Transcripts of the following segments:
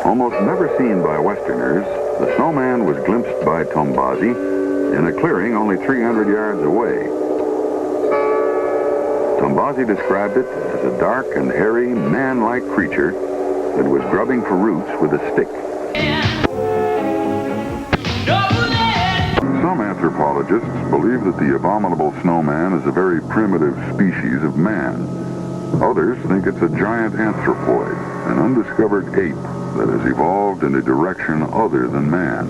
Almost never seen by Westerners, the snowman was glimpsed by Tombazi in a clearing only 300 yards away. Tombazi described it as a dark and hairy, man-like creature that was grubbing for roots with a stick. Some anthropologists believe that the abominable snowman is a very primitive species of man. Others think it's a giant anthropoid, an undiscovered ape that has evolved in a direction other than man.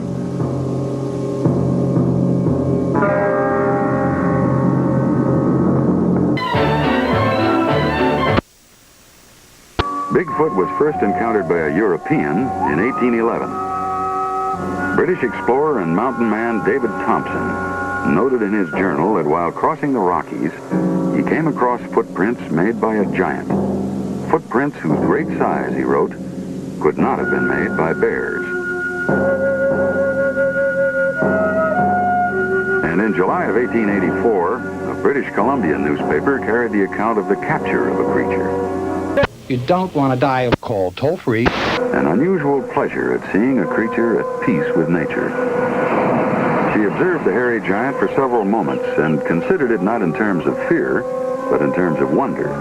Bigfoot was first encountered by a European in 1811. British explorer and mountain man David Thompson noted in his journal that while crossing the Rockies, he came across footprints made by a giant. Footprints whose great size, he wrote, could not have been made by bears. And in July of 1884, a British Columbia newspaper carried the account of the capture of a creature. You don't want to die of cold, toll-free. An unusual pleasure at seeing a creature at peace with nature. She observed the hairy giant for several moments and considered it not in terms of fear, but in terms of wonder.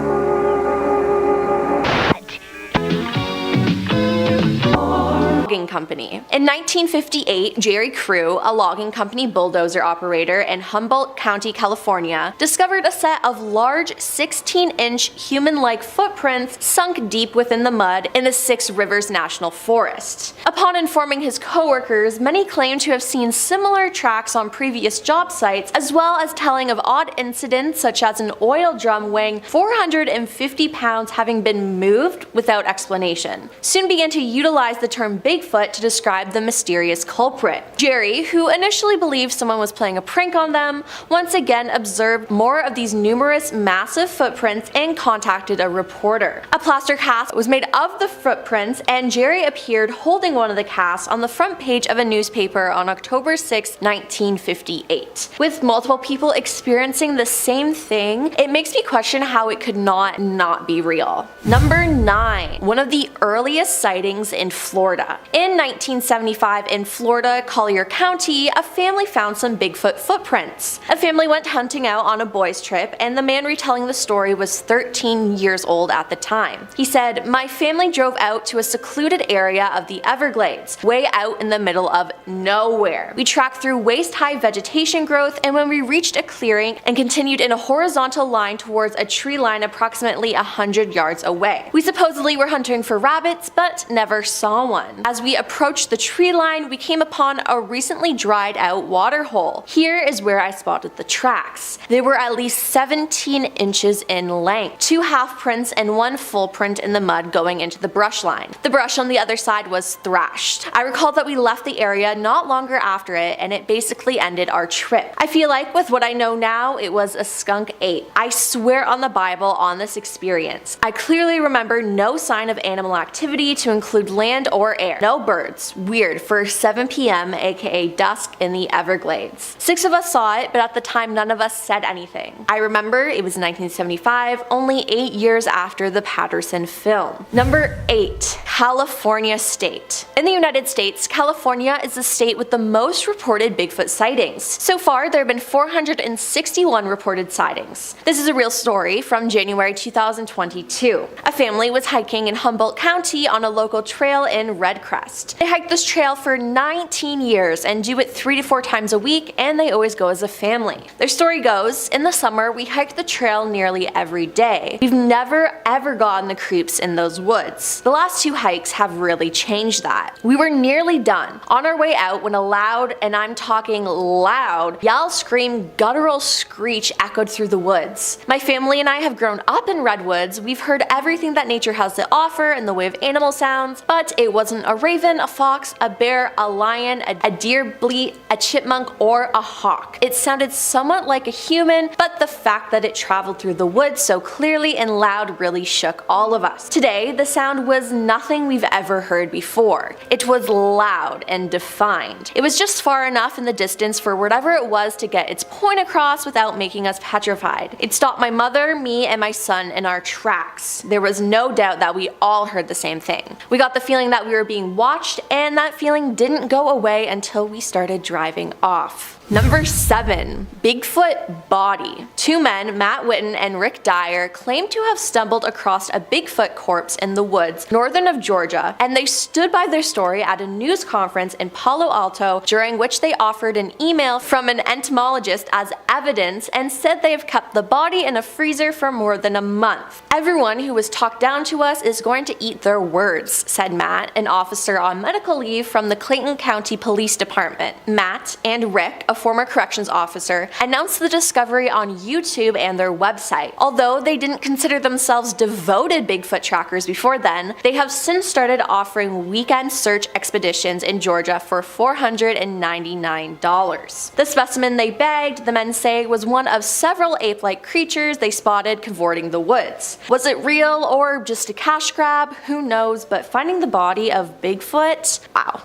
Logging company. In 1958, Jerry Crew, a logging company bulldozer operator in Humboldt County, California, discovered a set of large 16-inch human-like footprints sunk deep within the mud in the Six Rivers National Forest. Upon informing his coworkers, many claimed to have seen similar tracks on previous job sites, as well as telling of odd incidents such as an oil drum weighing 450 pounds having been moved without explanation. Soon began to utilize the term Bigfoot to describe the mysterious culprit. Jerry, who initially believed someone was playing a prank on them, once again observed more of these numerous massive footprints and contacted a reporter. A plaster cast was made of the footprints, and Jerry appeared holding one of the casts on the front page of a newspaper on October 6, 1958. With multiple people experiencing the same thing, it makes me question how it could not be real. Number 9. One of the earliest sightings in Florida. In 1975 in Florida, Collier County, a family found some Bigfoot footprints. A family went hunting out on a boys' trip, and the man retelling the story was 13 years old at the time. He said, "My family drove out to a secluded area of the Everglades, way out in the middle of nowhere. We tracked through waist-high vegetation growth, and when we reached a clearing and continued in a horizontal line towards a tree line approximately 100 yards away. We supposedly were hunting for rabbits, but never saw one. As we approached the tree line, we came upon a recently dried out water hole. Here is where I spotted the tracks. They were at least 17 inches in length, 2 half prints and 1 full print in the mud going into the brush line. The brush on the other side was thrashed. I recall that we left the area not longer after it, and it basically ended our trip. I feel like with what I know now, it was a skunk ape. I swear on the Bible on this experience. I clearly remember no sign of animal activity to include land or air. No birds. Weird for 7 p.m. aka dusk in the Everglades. 6 of us saw it, but at the time none of us said anything. I remember it was 1975, only 8 years after the Patterson film. Number 8. California State. In the United States, California is the state with the most reported Bigfoot sightings. So far, there have been 461 reported sightings. This is a real story from January 2022. A family was hiking in Humboldt County on a local trail in Red Crest. They hiked this trail for 19 years and do it 3 to 4 times a week, and they always go as a family. Their story goes, in the summer we hiked the trail nearly every day. We've never ever gotten the creeps in those woods. The last 2 hikes have really changed that. We were nearly done. On our way out when a loud, and I'm talking loud, yell, scream, guttural screech echoed through the woods. My family and I have grown up in redwoods. We've heard everything that nature has to offer in the way of animal sounds, but it wasn't a raven, a fox, a bear, a lion, a deer bleat, a chipmunk, or a hawk. It sounded somewhat like a human, but the fact that it traveled through the woods so clearly and loud really shook all of us. Today, the sound was nothing nothing we've ever heard before. It was loud and defined. It was just far enough in the distance for whatever it was to get its point across without making us petrified. It stopped my mother, me, and my son in our tracks. There was no doubt that we all heard the same thing. We got the feeling that we were being watched, and that feeling didn't go away until we started driving off. Number 7. Bigfoot Body. Two men, Matt Witten and Rick Dyer, claimed to have stumbled across a Bigfoot corpse in the woods northern of Georgia, and they stood by their story at a news conference in Palo Alto, during which they offered an email from an entomologist as evidence and said they have kept the body in a freezer for more than a month. Everyone who was talked down to us is going to eat their words, said Matt, an officer on medical leave from the Clayton County Police Department. Matt and Rick, a former corrections officer, announced the discovery on YouTube and their website. Although they didn't consider themselves devoted Bigfoot trackers before then, they have since started offering weekend search expeditions in Georgia for $499. The specimen they bagged, the men say, was one of several ape-like creatures they spotted cavorting the woods. Was it real or just a cash grab? Who knows, but finding the body of Bigfoot? Wow.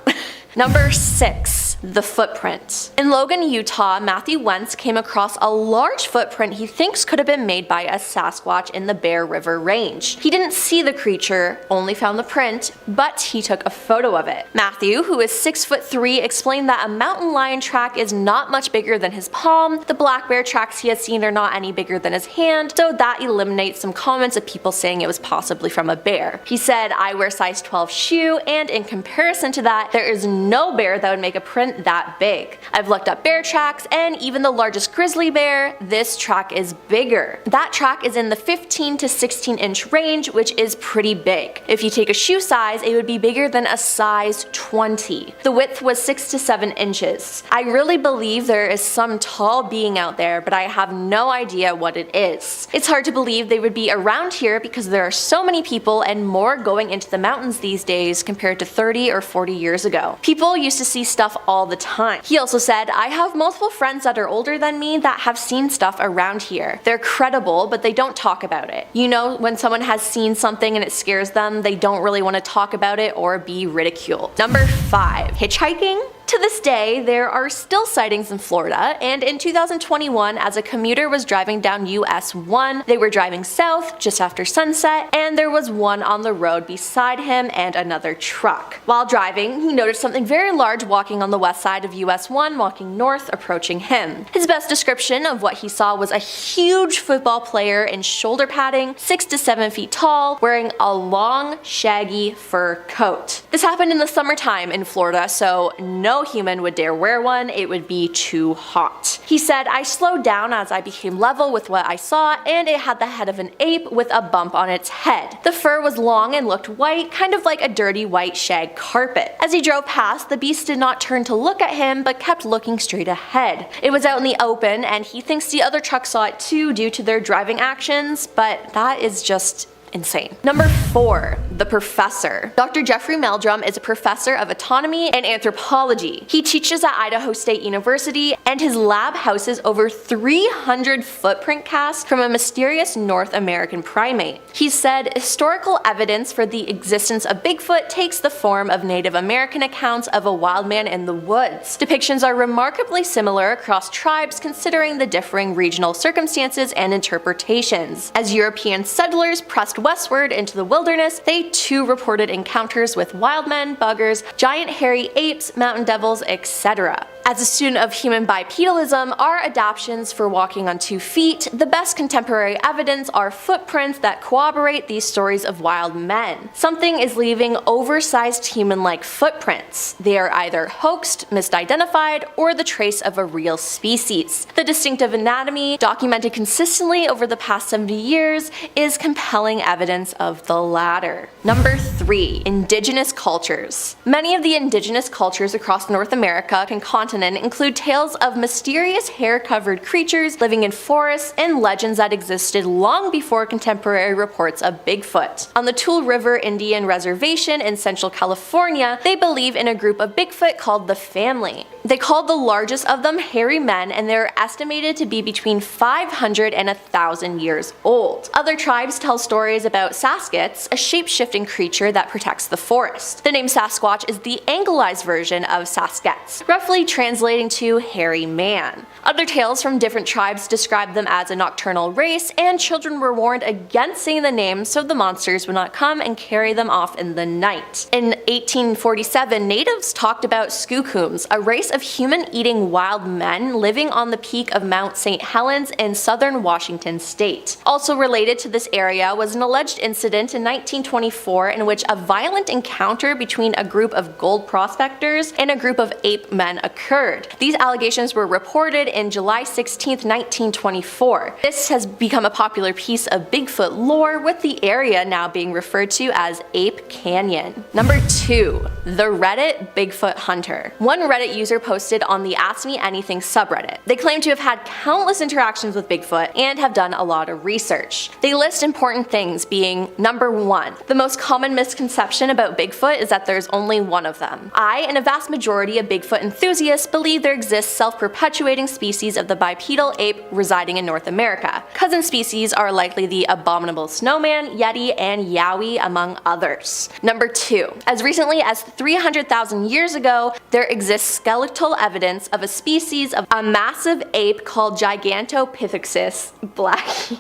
Number 6. The footprint. In Logan, Utah, Matthew Wentz came across a large footprint he thinks could have been made by a Sasquatch in the Bear River Range. He didn't see the creature, only found the print, but he took a photo of it. Matthew, who is 6'3", explained that a mountain lion track is not much bigger than his palm, the black bear tracks he has seen are not any bigger than his hand, so that eliminates some comments of people saying it was possibly from a bear. He said, "I wear size 12 shoe, and in comparison to that, there is no bear that would make a print that big. I've looked up bear tracks, and even the largest grizzly bear, this track is bigger. That track is in the 15 to 16 inch range, which is pretty big. If you take a shoe size, it would be bigger than a size 20. The width was 6 to 7 inches. I really believe there is some tall being out there, but I have no idea what it is. It's hard to believe they would be around here because there are so many people and more going into the mountains these days compared to 30 or 40 years ago. People used to see stuff all the time." He also said, "I have multiple friends that are older than me that have seen stuff around here. They're credible, but they don't talk about it. You know, when someone has seen something and it scares them, they don't really want to talk about it or be ridiculed." Number 5. Hitchhiking. To this day, there are still sightings in Florida, and in 2021, as a commuter was driving down US 1, they were driving south just after sunset, and there was one on the road beside him and another truck. While driving, he noticed something very large walking on the west side of US 1, walking north, approaching him. His best description of what he saw was a huge football player in shoulder padding, 6 to 7 feet tall, wearing a long, shaggy fur coat. This happened in the summertime in Florida, so no human would dare wear one, it would be too hot. He said, "I slowed down as I became level with what I saw, and it had the head of an ape with a bump on its head. The fur was long and looked white, kind of like a dirty white shag carpet. As he drove past, the beast did not turn to look at him, but kept looking straight ahead. It was out in the open, and he thinks the other truck saw it too due to their driving actions, but that is just insane." Number 4. The Professor. Dr. Jeffrey Meldrum is a professor of autonomy and anthropology. He teaches at Idaho State University, and his lab houses over 300 footprint casts from a mysterious North American primate. He said, "Historical evidence for the existence of Bigfoot takes the form of Native American accounts of a wild man in the woods. Depictions are remarkably similar across tribes considering the differing regional circumstances and interpretations. As European settlers pressed westward into the wilderness, they too reported encounters with wild men, buggers, giant hairy apes, mountain devils, etc. As a student of human bipedalism, our adaptations for walking on 2 feet, the best contemporary evidence are footprints that corroborate these stories of wild men. Something is leaving oversized human-like footprints. They are either hoaxed, misidentified, or the trace of a real species. The distinctive anatomy, documented consistently over the past 70 years, is compelling evidence of the latter." Number 3. Indigenous Cultures. Many of the indigenous cultures across North America and continent include tales of mysterious hair-covered creatures living in forests and legends that existed long before contemporary reports of Bigfoot. On the Tule River Indian Reservation in Central California, they believe in a group of Bigfoot called the Family. They called the largest of them hairy men, and they're estimated to be between 500 and 1,000 years old. Other tribes tell stories about sasquatch, a shape-shifting creature that protects the forest. The name Sasquatch is the anglicized version of sasquatch, roughly translating to hairy man. Other tales from different tribes describe them as a nocturnal race, and children were warned against saying the name so the monsters would not come and carry them off in the night. In 1847, natives talked about skookums, a race of human-eating wild men living on the peak of Mount St. Helens in southern Washington state. Also related to this area was an alleged incident in 1924 in which a violent encounter between a group of gold prospectors and a group of ape men occurred. These allegations were reported in July 16, 1924. This has become a popular piece of Bigfoot lore, with the area now being referred to as Ape Canyon. Number 2. The Reddit Bigfoot Hunter. One Reddit user posted on the Ask Me Anything subreddit. They claim to have had countless interactions with Bigfoot and have done a lot of research. They list important things, being number 1. The most common misconception about Bigfoot is that there's only one of them. I and a vast majority of Bigfoot enthusiasts believe there exists self-perpetuating species of the bipedal ape residing in North America. Cousin species are likely the abominable snowman, yeti, and yowie, among others. Number 2. As recently as 300,000 years ago, there exists skeletal evidence of a species of a massive ape called Gigantopithecus blackie.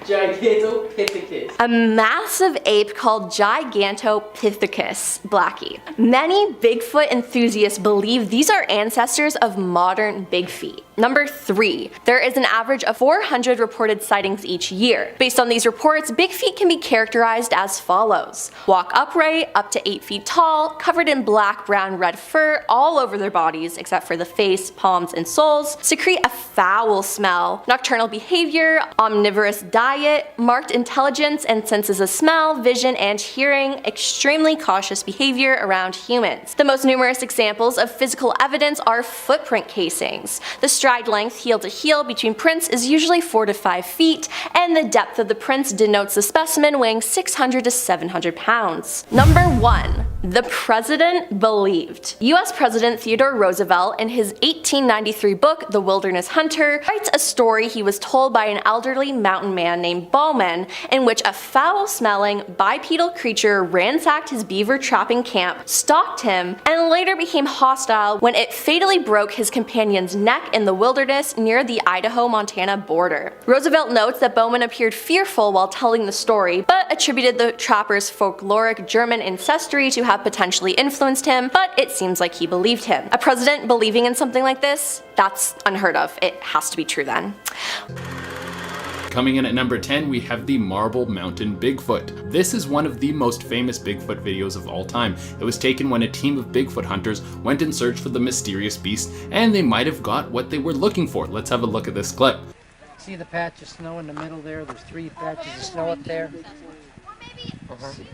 Gigantopithecus. A massive ape called Gigantopithecus blackie. Many Bigfoot enthusiasts believe these are ancestors of modern big feet. Number 3. There is an average of 400 reported sightings each year. Based on these reports, big feet can be characterized as follows. Walk upright, up to 8 feet tall, covered in black, brown, red fur all over their bodies except for the face, palms, and soles, secrete a foul smell, nocturnal behavior, omnivorous diet, marked intelligence and senses of smell, vision, and hearing, extremely cautious behavior around humans. The most numerous examples of physical evidence are footprint casings. The stride length heel to heel between prints is usually 4 to 5 feet, and the depth of the prints denotes the specimen weighing 600 to 700 pounds. Number 1. The President Believed. US President Theodore Roosevelt, in his 1893 book, The Wilderness Hunter, writes a story he was told by an elderly mountain man named Bowman, in which a foul-smelling, bipedal creature ransacked his beaver trapping camp, stalked him, and later became hostile when it fatally broke his companion's neck in the wilderness near the Idaho-Montana border. Roosevelt notes that Bowman appeared fearful while telling the story, but attributed the trapper's folkloric German ancestry to have potentially influenced him, but it seems like he believed him. A president believing in something like this? That's unheard of. It has to be true then. Coming in at number 10, we have the Marble Mountain Bigfoot. This is one of the most famous Bigfoot videos of all time. It was taken when a team of Bigfoot hunters went in search for the mysterious beast, and they might have got what they were looking for. Let's have a look at this clip. See the patch of snow in the middle there? There's 3 patches of snow up there.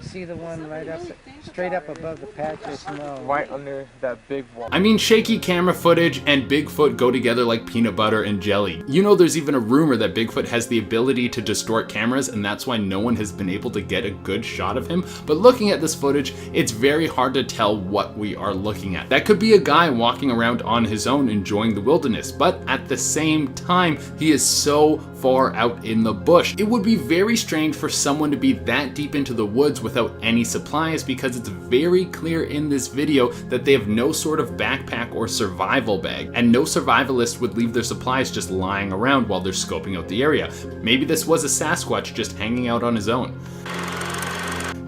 See the one right up, straight up above the patch of snow. Right under that big wall. I mean, shaky camera footage and Bigfoot go together like peanut butter and jelly. You know, there's even a rumor that Bigfoot has the ability to distort cameras, and that's why no one has been able to get a good shot of him. But looking at this footage, it's very hard to tell what we are looking at. That could be a guy walking around on his own enjoying the wilderness, but at the same time, he is so far out in the bush. It would be very strange for someone to be that deep into the woods without any supplies, because it's very clear in this video that they have no sort of backpack or survival bag, and no survivalist would leave their supplies just lying around while they're scoping out the area. Maybe this was a Sasquatch just hanging out on his own.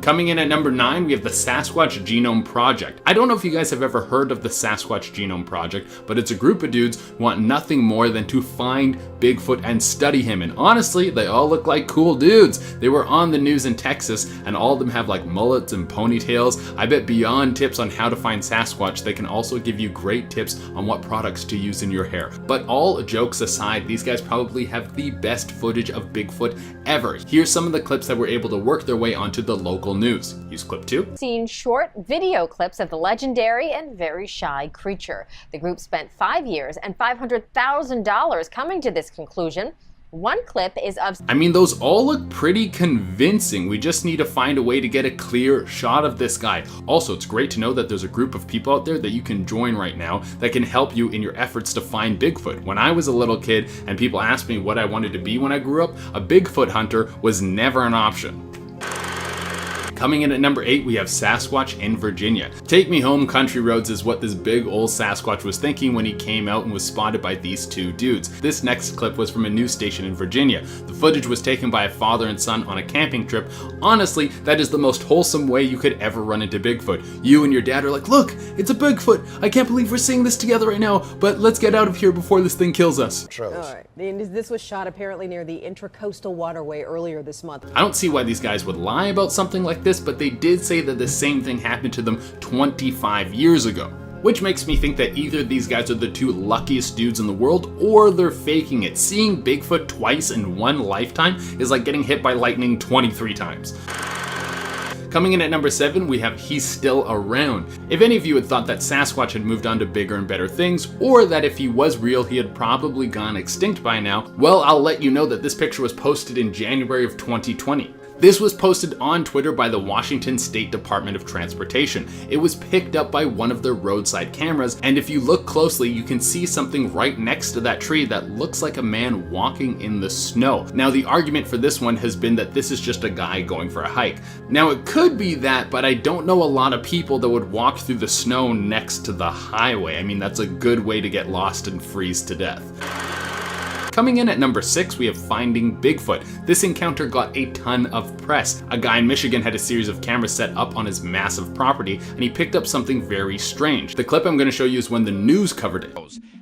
Coming in at number 9, we have the Sasquatch Genome Project. I don't know if you guys have ever heard of the Sasquatch Genome Project, but it's a group of dudes who want nothing more than to find Bigfoot and study him. And honestly, they all look like cool dudes. They were on the news in Texas, and all of them have like mullets and ponytails. I bet beyond tips on how to find Sasquatch, they can also give you great tips on what products to use in your hair. But all jokes aside, these guys probably have the best footage of Bigfoot ever. Here's some of the clips that were able to work their way onto the local news. Use clip 2. Seen short video clips of the legendary and very shy creature. The group spent 5 years and $500,000 coming to this conclusion. One clip is of I mean, those all look pretty convincing. We just need to find a way to get a clear shot of this guy. Also, it's great to know that there's a group of people out there that you can join right now that can help you in your efforts to find Bigfoot. When I was a little kid and people asked me what I wanted to be when I grew up, a Bigfoot hunter was never an option. Coming in at number 8, we have Sasquatch in Virginia. Take me home, country roads is what this big old Sasquatch was thinking when he came out and was spotted by these two dudes. This next clip was from a news station in Virginia. The footage was taken by a father and son on a camping trip. Honestly, that is the most wholesome way you could ever run into Bigfoot. You and your dad are like, look, it's a Bigfoot. I can't believe we're seeing this together right now, but let's get out of here before this thing kills us. All right. This was shot apparently near the Intracoastal Waterway earlier this month. I don't see why these guys would lie about something like this, but they did say that the same thing happened to them 25 years ago. Which makes me think that either these guys are the two luckiest dudes in the world, or they're faking it. Seeing Bigfoot twice in one lifetime is like getting hit by lightning 23 times. Coming in at number 7, we have He's Still Around. If any of you had thought that Sasquatch had moved on to bigger and better things, or that if he was real, he had probably gone extinct by now, well, I'll let you know that this picture was posted in January of 2020. This was posted on Twitter by the Washington State Department of Transportation. It was picked up by one of their roadside cameras, and if you look closely, you can see something right next to that tree that looks like a man walking in the snow. Now, the argument for this one has been that this is just a guy going for a hike. Now, it could be that, but I don't know a lot of people that would walk through the snow next to the highway. I mean, that's a good way to get lost and freeze to death. Coming in at number 6, we have Finding Bigfoot. This encounter got a ton of press. A guy in Michigan had a series of cameras set up on his massive property, and he picked up something very strange. The clip I'm going to show you is when the news covered it.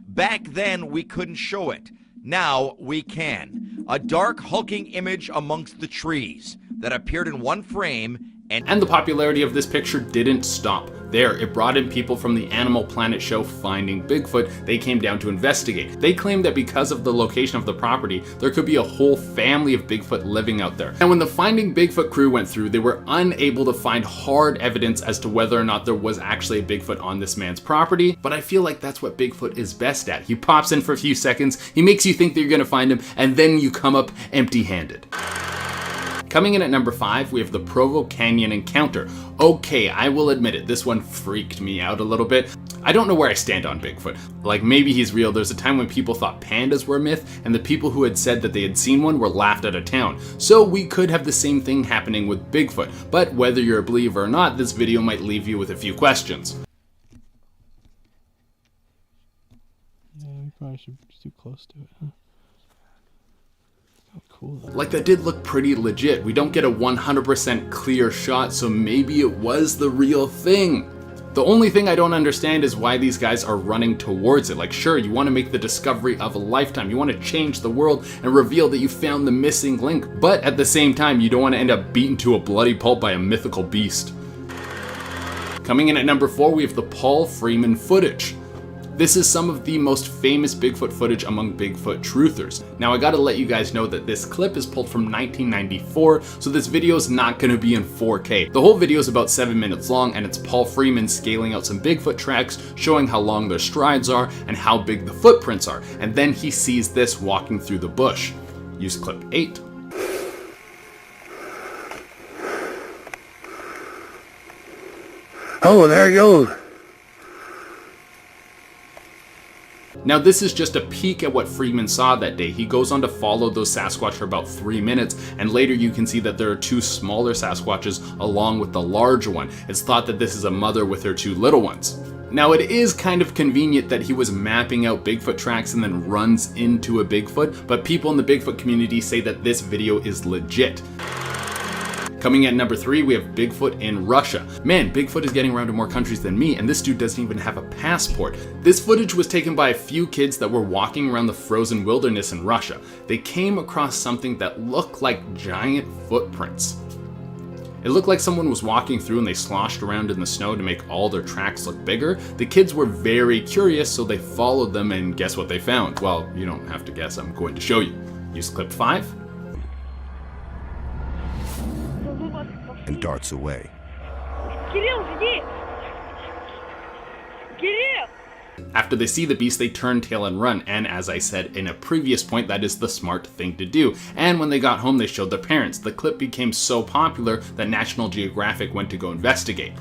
Back then, we couldn't show it. Now we can. A dark, hulking image amongst the trees that appeared in one frame. And the popularity of this picture didn't stop there. It brought in people from the Animal Planet show Finding Bigfoot. They came down to investigate. They claimed that because of the location of the property, there could be a whole family of Bigfoot living out there. And when the Finding Bigfoot crew went through, they were unable to find hard evidence as to whether or not there was actually a Bigfoot on this man's property. But I feel like that's what Bigfoot is best at. He pops in for a few seconds, he makes you think that you're gonna find him, and then you come up empty-handed. Coming in at number 5, we have the Provo Canyon Encounter. Okay, I will admit it, this one freaked me out a little bit. I don't know where I stand on Bigfoot. Like, maybe he's real. There's a time when people thought pandas were a myth, and the people who had said that they had seen one were laughed out of town. So we could have the same thing happening with Bigfoot. But whether you're a believer or not, this video might leave you with a few questions. Yeah, we probably should be too close to it, huh? Oh, cool. Like, that did look pretty legit. We don't get a 100% clear shot, so maybe it was the real thing. The only thing I don't understand is why these guys are running towards it. Like, sure, you want to make the discovery of a lifetime. You want to change the world and reveal that you found the missing link. But at the same time, you don't want to end up beaten to a bloody pulp by a mythical beast. Coming in at number 4, we have the Paul Freeman footage. This is some of the most famous Bigfoot footage among Bigfoot truthers. Now, I gotta let you guys know that this clip is pulled from 1994, so this video is not gonna be in 4K. The whole video is about 7 minutes long, and it's Paul Freeman scaling out some Bigfoot tracks, showing how long their strides are and how big the footprints are. And then he sees this walking through the bush. Use clip 8. Oh, there he goes. Now, this is just a peek at what Freeman saw that day. He goes on to follow those Sasquatch for about 3 minutes, and later you can see that there are 2 smaller Sasquatches along with the larger one. It's thought that this is a mother with her 2 little ones. Now, it is kind of convenient that he was mapping out Bigfoot tracks and then runs into a Bigfoot, but people in the Bigfoot community say that this video is legit. Coming at number 3, we have Bigfoot in Russia. Man, Bigfoot is getting around to more countries than me, and this dude doesn't even have a passport. This footage was taken by a few kids that were walking around the frozen wilderness in Russia. They came across something that looked like giant footprints. It looked like someone was walking through and they sloshed around in the snow to make all their tracks look bigger. The kids were very curious, so they followed them, and guess what they found? Well, you don't have to guess, I'm going to show you. Use clip 5. And darts away. After they see the beast, they turn tail and run, and as I said in a previous point, that is the smart thing to do. And when they got home, they showed their parents. The clip became so popular that National Geographic went to go investigate.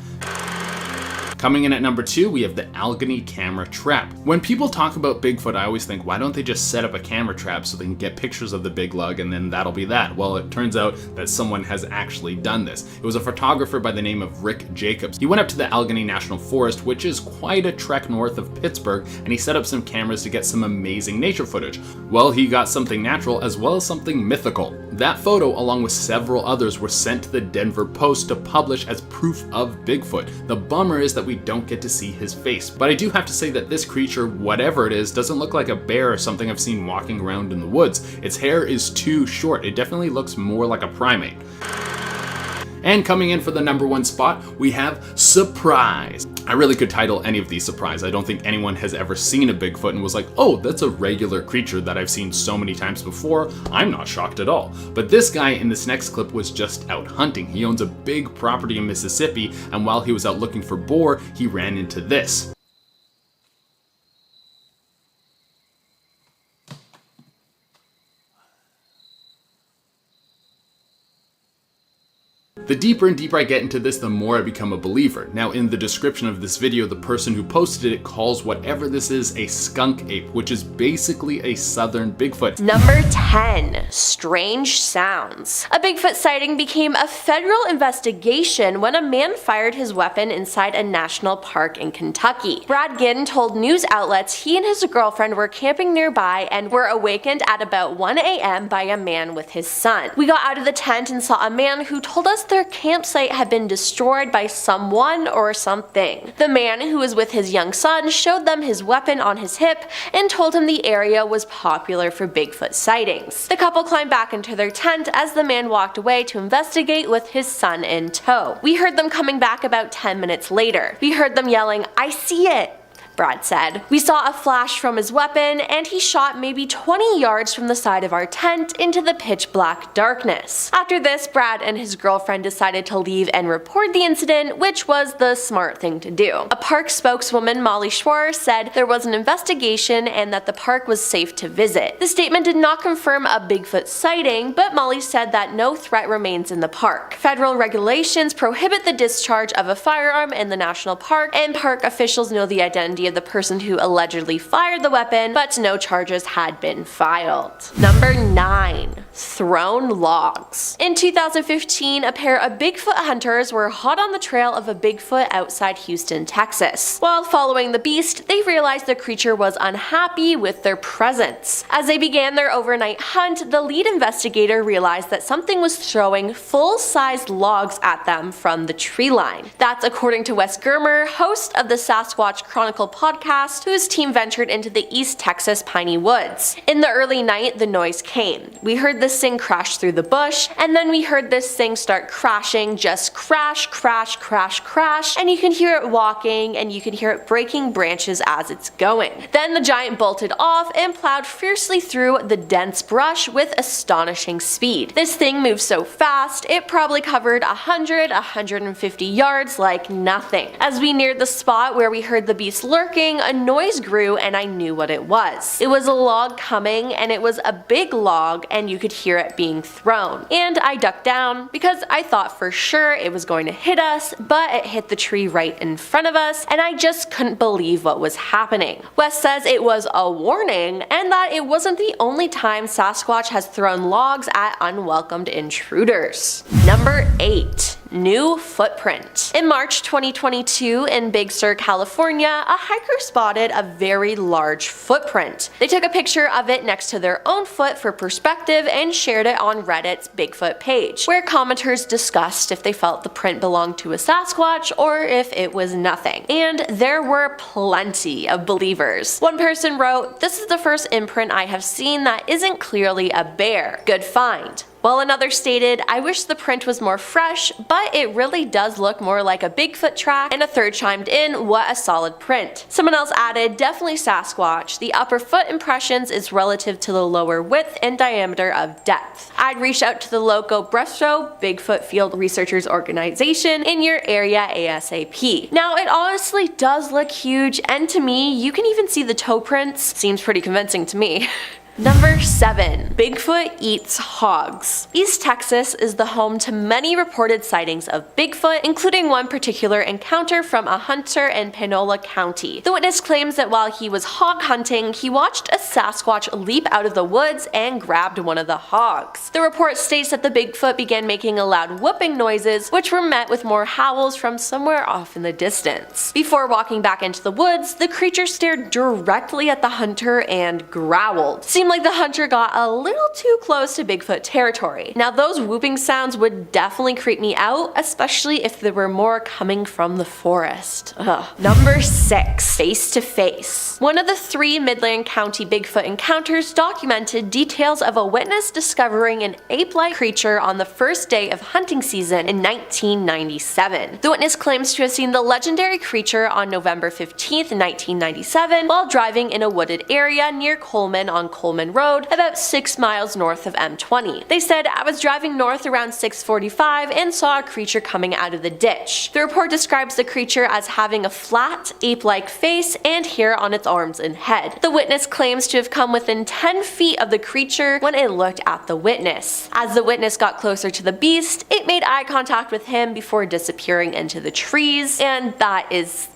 Coming in at number 2, we have the Allegheny camera trap. When people talk about Bigfoot, I always think, why don't they just set up a camera trap so they can get pictures of the big lug and then that'll be that? Well, it turns out that someone has actually done this. It was a photographer by the name of Rick Jacobs. He went up to the Allegheny National Forest, which is quite a trek north of Pittsburgh, and he set up some cameras to get some amazing nature footage. Well, he got something natural as well as something mythical. That photo, along with several others, were sent to the Denver Post to publish as proof of Bigfoot. The bummer is that we don't get to see his face, but I do have to say that this creature, whatever it is, doesn't look like a bear or something I've seen walking around in the woods. Its hair is too short. It definitely looks more like a primate. And coming in for the number 1 spot, we have Surprise. I really could title any of these Surprise. I don't think anyone has ever seen a Bigfoot and was like, oh, that's a regular creature that I've seen so many times before. I'm not shocked at all. But this guy in this next clip was just out hunting. He owns a big property in Mississippi, and while he was out looking for boar, he ran into this. The deeper and deeper I get into this, the more I become a believer. Now, in the description of this video, the person who posted it calls whatever this is a skunk ape, which is basically a southern Bigfoot. Number 10. Strange sounds. A Bigfoot sighting became a federal investigation when a man fired his weapon inside a national park in Kentucky. Brad Ginn told news outlets he and his girlfriend were camping nearby and were awakened at about 1 a.m. by a man with his son. We got out of the tent and saw a man who told us their campsite had been destroyed by someone or something. The man, who was with his young son, showed them his weapon on his hip and told him the area was popular for Bigfoot sightings. The couple climbed back into their tent as the man walked away to investigate with his son in tow. We heard them coming back about 10 minutes later. We heard them yelling, "I see it," Brad said. We saw a flash from his weapon, and he shot maybe 20 yards from the side of our tent into the pitch black darkness. After this, Brad and his girlfriend decided to leave and report the incident, which was the smart thing to do. A park spokeswoman, Molly Schwarr, said there was an investigation and that the park was safe to visit. The statement did not confirm a Bigfoot sighting, but Molly said that no threat remains in the park. Federal regulations prohibit the discharge of a firearm in the national park, and park officials know the identity of the person who allegedly fired the weapon, but no charges had been filed. Number 9. Thrown logs. In 2015, a pair of Bigfoot hunters were hot on the trail of a Bigfoot outside Houston, Texas. While following the beast, they realized the creature was unhappy with their presence. As they began their overnight hunt, the lead investigator realized that something was throwing full-sized logs at them from the tree line. That's according to Wes Germer, host of the Sasquatch Chronicle podcast, whose team ventured into the East Texas piney woods. In the early night, the noise came. We heard this thing crash through the bush, and then we heard this thing start crashing, just crash, crash, crash, crash, and you can hear it walking, and you can hear it breaking branches as it's going. Then the giant bolted off and plowed fiercely through the dense brush with astonishing speed. This thing moved so fast, it probably covered 150 yards like nothing. As we neared the spot where we heard the beast lurking, a noise grew and I knew what it was. It was a log coming, and it was a big log, and you could hear it being thrown. And I ducked down because I thought for sure it was going to hit us, but it hit the tree right in front of us, and I just couldn't believe what was happening. Wes says it was a warning, and that it wasn't the only time Sasquatch has thrown logs at unwelcomed intruders. Number 8. New footprint. In March 2022, in Big Sur, California, a hiker spotted a very large footprint. They took a picture of it next to their own foot for perspective and shared it on Reddit's Bigfoot page, where commenters discussed if they felt the print belonged to a Sasquatch or if it was nothing. And there were plenty of believers. One person wrote, "This is the first imprint I have seen that isn't clearly a bear. Good find." While another stated, "I wish the print was more fresh, but it really does look more like a Bigfoot track," and a third chimed in, "What a solid print." Someone else added, "Definitely Sasquatch. The upper foot impressions is relative to the lower width and diameter of depth. I'd reach out to the local Bresto Bigfoot Field Researchers Organization in your area ASAP." Now, it honestly does look huge, and to me, you can even see the toe prints. Seems pretty convincing to me. Number 7. Bigfoot eats hogs. East Texas is the home to many reported sightings of Bigfoot, including one particular encounter from a hunter in Panola County. The witness claims that while he was hog hunting, he watched a Sasquatch leap out of the woods and grabbed one of the hogs. The report states that the Bigfoot began making loud whooping noises, which were met with more howls from somewhere off in the distance. Before walking back into the woods, the creature stared directly at the hunter and growled. Seemed like the hunter got a little too close to Bigfoot territory. Now, those whooping sounds would definitely creep me out, especially if there were more coming from the forest. Ugh. Number 6. Face to face. One of the 3 Midland County Bigfoot encounters documented details of a witness discovering an ape-like creature on the first day of hunting season in 1997. The witness claims to have seen the legendary creature on November 15th, 1997, while driving in a wooded area near Coleman on Coleman Road, about 6 miles north of M20. They said, "I was driving north around 6:45 and saw a creature coming out of the ditch." The report describes the creature as having a flat, ape-like face and hair on its arms and head. The witness claims to have come within 10 feet of the creature when it looked at the witness. As the witness got closer to the beast, it made eye contact with him before disappearing into the trees, and that is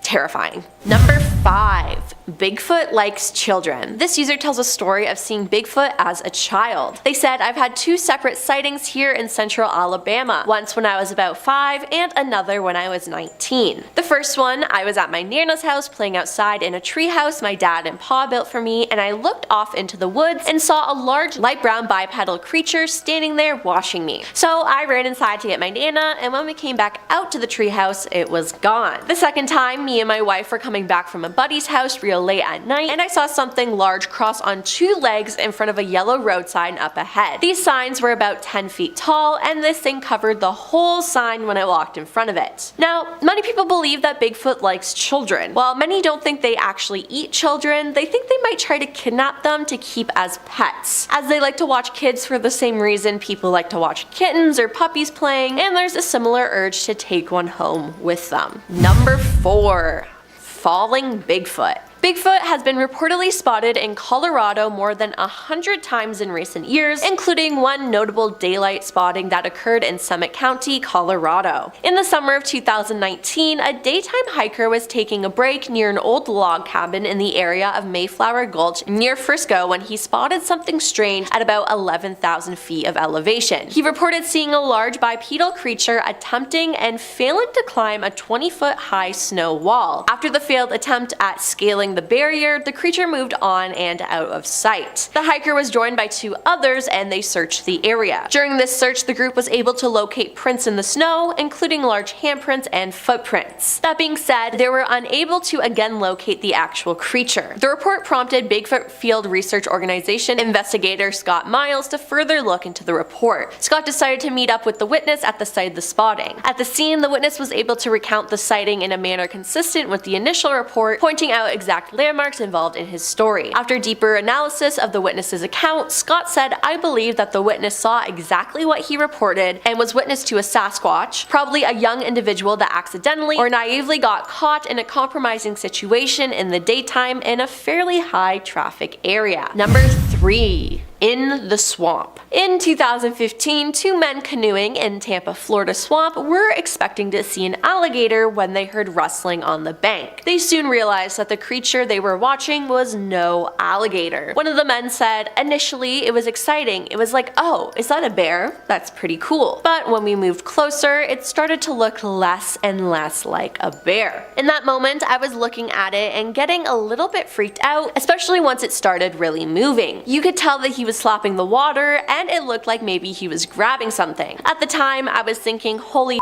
terrifying. Number 5. Bigfoot likes children. This user tells a story of seeing Bigfoot as a child. They said, "I've had 2 separate sightings here in central Alabama, once when I was about 5 and another when I was 19. The first one, I was at my Nana's house playing outside in a treehouse my dad and Pa built for me, and I looked off into the woods and saw a large light brown bipedal creature standing there watching me. So I ran inside to get my Nana, and when we came back out to the treehouse, it was gone. The second time, me and my wife were coming back from a buddy's house real late at night, and I saw something large cross on 2 legs in front of a yellow road sign up ahead. These signs were about 10 feet tall, and this thing covered the whole sign when I walked in front of it." Now, many people believe that Bigfoot likes children. While many don't think they actually eat children, they think they might try to kidnap them to keep as pets, as they like to watch kids for the same reason people like to watch kittens or puppies playing, and there's a similar urge to take one home with them. Number 4. Falling Bigfoot. Bigfoot has been reportedly spotted in Colorado more than 100 times in recent years, including one notable daylight spotting that occurred in Summit County, Colorado. In the summer of 2019, a daytime hiker was taking a break near an old log cabin in the area of Mayflower Gulch near Frisco when he spotted something strange at about 11,000 feet of elevation. He reported seeing a large bipedal creature attempting and failing to climb a 20-foot high snow wall. After the failed attempt at scaling the barrier, the creature moved on and out of sight. The hiker was joined by 2 others and they searched the area. During this search, the group was able to locate prints in the snow, including large handprints and footprints. That being said, they were unable to again locate the actual creature. The report prompted Bigfoot Field Research Organization investigator Scott Miles to further look into the report. Scott decided to meet up with the witness at the site of the spotting. At the scene, the witness was able to recount the sighting in a manner consistent with the initial report, pointing out exact landmarks involved in his story. After deeper analysis of the witness's account, Scott said, "I believe that the witness saw exactly what he reported and was witness to a Sasquatch, probably a young individual that accidentally or naively got caught in a compromising situation in the daytime in a fairly high traffic area." Number 3. In the swamp. In 2015, 2 men canoeing in Tampa, Florida swamp were expecting to see an alligator when they heard rustling on the bank. They soon realized that the creature they were watching was no alligator. One of the men said, "Initially, it was exciting. It was like, oh, is that a bear? That's pretty cool. But when we moved closer, it started to look less and less like a bear. In that moment, I was looking at it and getting a little bit freaked out, especially once it started really moving. You could tell that he was slapping the water and it looked like maybe he was grabbing something. At the time, I was thinking, holy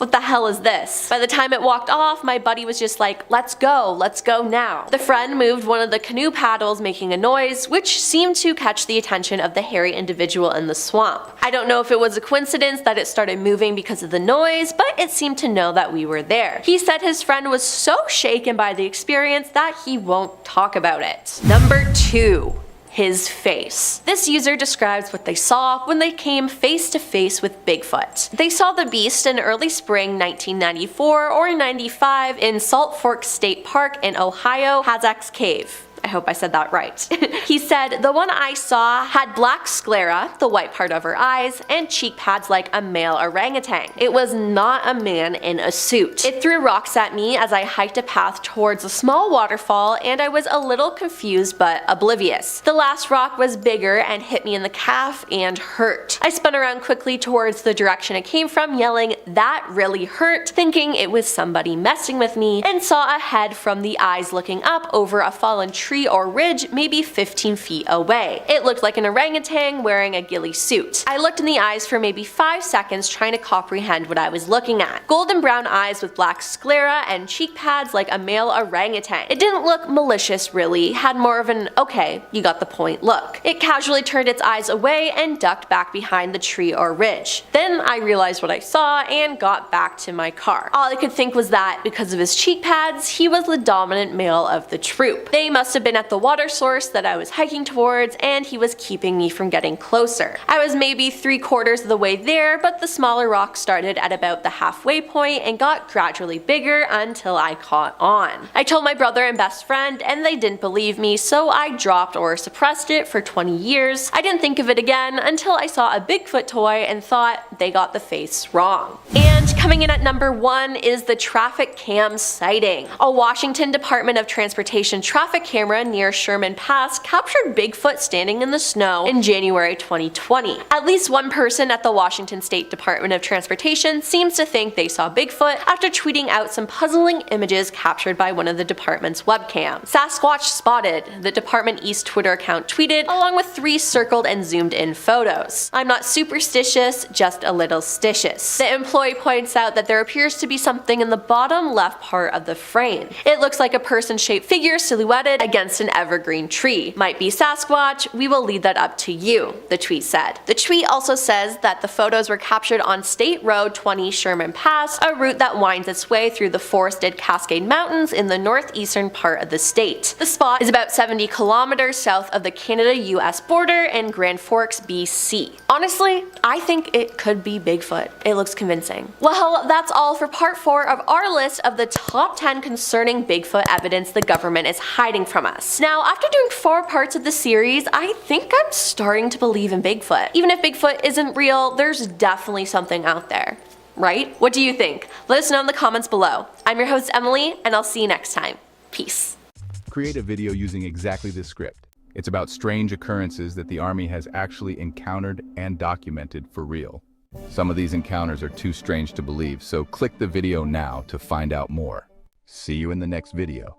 what the hell is this? By the time it walked off, my buddy was just like, let's go now. The friend moved one of the canoe paddles, making a noise, which seemed to catch the attention of the hairy individual in the swamp. I don't know if it was a coincidence that it started moving because of the noise, but it seemed to know that we were there. He said his friend was so shaken by the experience that he won't talk about it. Number 2. His face. This user describes what they saw when they came face to face with Bigfoot. They saw the beast in early spring 1994 or 95 in Salt Fork State Park in Ohio, Hazak's Cave. I hope I said that right. He said, the one I saw had black sclera, the white part of her eyes, and cheek pads like a male orangutan. It was not a man in a suit. It threw rocks at me as I hiked a path towards a small waterfall, and I was a little confused but oblivious. The last rock was bigger and hit me in the calf and hurt. I spun around quickly towards the direction it came from, yelling, "That really hurt," thinking it was somebody messing with me, and saw a head from the eyes looking up over a fallen tree or ridge maybe 15 feet away. It looked like an orangutan wearing a ghillie suit. I looked in the eyes for maybe 5 seconds trying to comprehend what I was looking at. Golden brown eyes with black sclera and cheek pads like a male orangutan. It didn't look malicious really, had more of an okay, you got the point look. It casually turned its eyes away and ducked back behind the tree or ridge. Then I realized what I saw and got back to my car. All I could think was that because of his cheek pads, he was the dominant male of the troop. They must have been at the water source that I was hiking towards, and he was keeping me from getting closer. I was maybe 3/4 of the way there, but the smaller rock started at about the halfway point and got gradually bigger until I caught on. I told my brother and best friend, and they didn't believe me, so I dropped or suppressed it for 20 years. I didn't think of it again until I saw a Bigfoot toy and thought they got the face wrong. And coming in at number 1 is the traffic cam sighting. A Washington Department of Transportation traffic camera near Sherman Pass captured Bigfoot standing in the snow in January 2020. At least one person at the Washington State Department of Transportation seems to think they saw Bigfoot after tweeting out some puzzling images captured by one of the department's webcams. "Sasquatch spotted," the Department East Twitter account tweeted, along with 3 circled and zoomed in photos. "I'm not superstitious, just a little stitious." The employee points out that there appears to be something in the bottom left part of the frame. It looks like a person-shaped figure silhouetted against an evergreen tree. "Might be Sasquatch, we will leave that up to you," the tweet said. The tweet also says that the photos were captured on State Road 20 Sherman Pass, a route that winds its way through the forested Cascade Mountains in the northeastern part of the state. The spot is about 70 kilometers south of the Canada-US border in Grand Forks, BC. Honestly, I think it could be Bigfoot. It looks convincing. Well, that's all for part 4 of our list of the top 10 concerning Bigfoot evidence the government is hiding from us. Now, after doing 4 parts of the series, I think I'm starting to believe in Bigfoot. Even if Bigfoot isn't real, there's definitely something out there. Right? What do you think? Let us know in the comments below. I'm your host, Emily, and I'll see you next time. Peace. Create a video using exactly this script. It's about strange occurrences that the Army has actually encountered and documented for real. Some of these encounters are too strange to believe, so click the video now to find out more. See you in the next video.